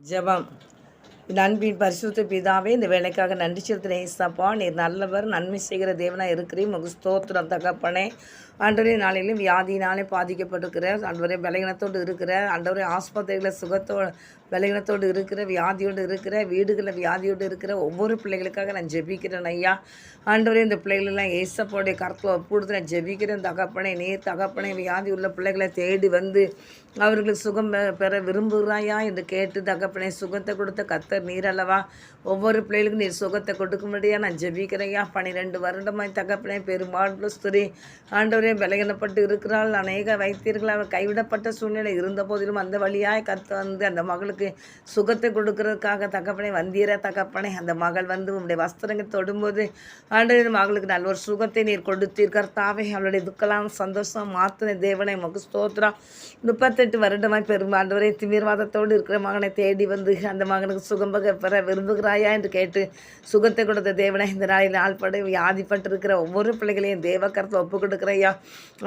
ஜெபம். அன்பின் பரிசுத்த பிதாவே, இந்த வேலைக்காக நன்றி செலுத்துகிறேன் ஏசப்பா. நீர் நல்லவர், நன்மை செய்கிற தேவனாக இருக்கிறீர். உமக்கு ஸ்தோத்திரம் தகப்பனே. ஆண்டவரே, நாளிலும் வியாதியினாலே பாதிக்கப்பட்டிருக்கிற, ஆண்டவரே பலகீனத்தோடு இருக்கிற, ஆண்டவரே ஆஸ்பத்திரிகளில் சுகத்தோடு பலகீனத்தோடு இருக்கிற, வியாதியோடு இருக்கிற, வீடுகளில் வியாதியோடு இருக்கிற ஒவ்வொரு பிள்ளைகளுக்காக நான் ஜெபிக்கிறேன் ஐயா. ஆண்டவரே, இந்த பிள்ளைகளெல்லாம் ஏசப்போடைய கருத்தில் ஒப்புடுத்து நான் ஜெபிக்கிறேன் தகப்பனே. நீர் தகப்பனே, வியாதி உள்ள பிள்ளைகளை தேடி வந்து அவர்களுக்கு சுகம் பெற விரும்புகிறாயா என்று கேட்டு தகப்பனே, சுகத்தை கொடுத்த கர்த்தர் நீர் அல்லவா. ஒவ்வொரு பிள்ளைகளுக்கும் நீர் சுகத்தை கொடுக்கும்படியாக நான் ஜெபிக்கிறையா. 12 வருடமாய் தகப்பனே பெரும்பாலும் ஸ்திரீ ஆண்டவரே பலகீனப்பட்டு இருக்கிறாள். அநேக வைத்தியர்கள் அவர் கைவிடப்பட்ட சூழ்நிலை இருந்த போதிலும் அந்த வழியாய் கர்த்தர் வந்து அந்த மகளுக்கு சுகத்தை கொடுக்கறதுக்காக தகப்பனே வந்தீர தகப்பனே. அந்த மகள் வந்து உங்களுடைய வஸ்திரங்கள் தொடும்போது ஆண்டவரே மகளுக்கு நல்ல ஒரு சுகத்தை நீர் கொடுத்தீர் கர்த்தாவே. அவளுடைய துக்கலாம் சந்தோஷம் மாத்தின தேவனை உமக்கு ஸ்தோத்திரம். 38 வருடமாய் ஆண்டவரே திமிர்வாதத்தோடு இருக்கிற மகனை தேடி வந்து அந்த மகனுக்கு சுகம் பெற விரும்புகிறாயா என்று கேட்டு சுகத்தை கொடுத்த தேவனை இந்த நாளில் ஆள்பட வியாதிப்பட்டு இருக்கிற ஒவ்வொரு பிள்ளைகளையும் தேவ கருத்தை ஒப்பு கொடுக்குறையா.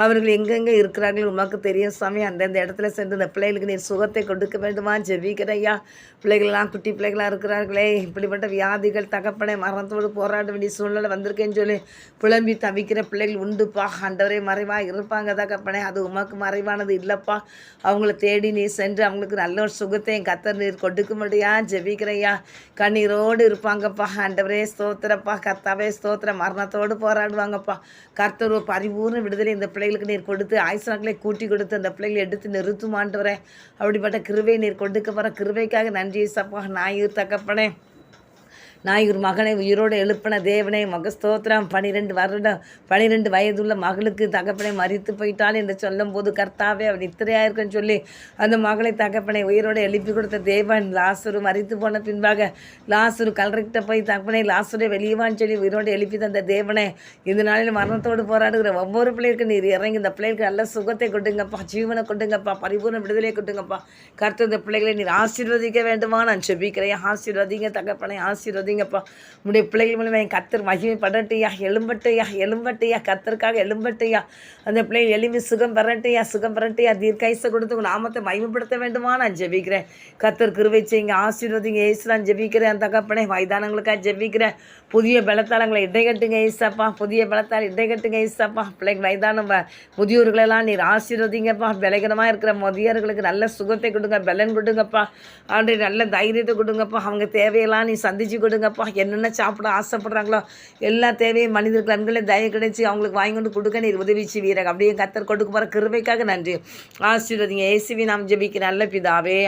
அவர்கள் எங்கெங்கே இருக்கிறார்கள் உமக்கு தெரியும் சாமி. அந்தந்த இடத்துல சென்று இந்த பிள்ளைகளுக்கு நீர் சுகத்தை கொடுக்க வேண்டுமா ஜெபிக்கிறையா. பிள்ளைகளெல்லாம் குட்டி பிள்ளைகளாக இருக்கிறார்களே, இப்படிப்பட்ட வியாதிகள் தகப்பனை மரணத்தோடு போராட வேண்டிய சூழ்நிலை வந்திருக்கேன்னு சொல்லி புலம்பி தவிக்கிற பிள்ளைகள் உண்டுப்பா. ஆண்டவரே மறைவாக இருப்பாங்க தகப்பனே. அது உமக்கு மறைவானது இல்லைப்பா. அவங்கள தேடி நீ சென்று அவங்களுக்கு நல்ல ஒரு சுகத்தையும் கர்த்தர் நீர் கொடுக்கும்படியா ஜெபிக்கிறையா. கண்ணீரோடு இருப்பாங்கப்பா. ஆண்டவரே ஸ்தோத்திரப்பா. கர்த்தாவே ஸ்தோத்திரம். மரணத்தோடு போராடுவாங்கப்பா. கர்த்தர் ஒரு பரிபூர்ண விடுதலை இந்த பிள்ளைகளுக்கு நீர் கொடுத்து ஆயுசங்களை கூட்டி கொடுத்து அந்த பிள்ளைகளை எடுத்து நிறுத்துமாண்டவரே. அப்படிப்பட்ட கிருபை நீர் கொடுக்க போகிற கிருபைக்காக நன்றி சப்பா. நாயூர் தகப்பனே, நான் ஒரு மகனை உயிரோடு எழுப்பின தேவனே மக ஸ்தோத்திரம். 12 வயதுள்ள மகளுக்கு தகப்பனை மறித்து போயிட்டாள் என்று சொல்லும் போது கர்த்தாவே அவன் நித்திரையாக இருக்குன்னு சொல்லி அந்த மகளை தகப்பனை உயிரோடு எழுப்பி கொடுத்த தேவன். லாசரு மறித்து போன பின்பாக லாசரு கல்ரெக்டாக போய் தகப்பனை லாசரை வெளியவான்னு சொல்லி உயிரோடு எழுப்பி தந்த தேவனே, இந்த நாளில் மரணத்தோடு போராடுகிற ஒவ்வொரு பிள்ளைகளுக்கும் நீர் இறங்கி இந்த பிள்ளைகளுக்கு நல்ல சுகத்தை கொடுங்கப்பா, ஜீவனை கொடுங்கப்பா, பரிபூர்ண விடுதலை கொடுங்கப்பா. கர்த்தர் இந்த பிள்ளைகளை நீர் ஆசீர்வதிக்க வேண்டுமா நான் ஜெபிக்கிறேன். ஆசீர்வதிங்க தகப்பனை, ஆசீர்வதிங்கப்பா. உடைய பிள்ளைகள் மூலமாக என் கர்த்தர் மகிமைப்படட்டையா. எழும்பட்டையா கர்த்தருக்காக எழும்பட்டையா. அந்த பிள்ளைகள் எழும்பி சுகம் பெறட்டையா. தீர்க்காயுசை கொடுத்து உங்கள் நாமத்தை மகிமைப்படுத்த வேண்டுமா நான் ஜெபிக்கிறேன். கர்த்தர் கிருபை செய்யுங்க, ஆசீர்வதிங்க ஏசுதான் ஜெபிக்கிறேன் தகப்பனே. வயதானங்களுக்காக ஜெபிக்கிறேன். புதிய பலத்தாளங்களை இடைக்கட்டுங்க ஏசப்பா. புதிய பலத்தால் இடைக்கட்டுங்க ஏசப்பா. பிள்ளைங்க வயதான முதியோர்களெல்லாம் நீர் ஆசீர்வதிங்கப்பா. பலகீனமாக இருக்கிற முதியோர்களுக்கு நல்ல சுகத்தை கொடுங்க, பலன் கொடுங்கப்பா. அவனுடைய நல்ல தைரியத்தை கொடுங்கப்பா. அவங்க தேவையெல்லாம் நீ சந்திச்சு கொடுங்கப்பா. என்னென்ன சாப்பிட ஆசைப்படுறாங்களோ எல்லா தேவையும் மனிதர்கள் அன்களை தயவு கிடைச்சி அவங்களுக்கு வாங்கி கொண்டு கொடுக்க நீர் உதவி செய்வீர்கள். அப்படியே கர்த்தர் கொடுக்க போகிற கிருபைக்காக நன்றி. ஆசீர்வதிங்க இயேசுவின் நாம் ஜெபிக்கிற நல்ல பிதாவே.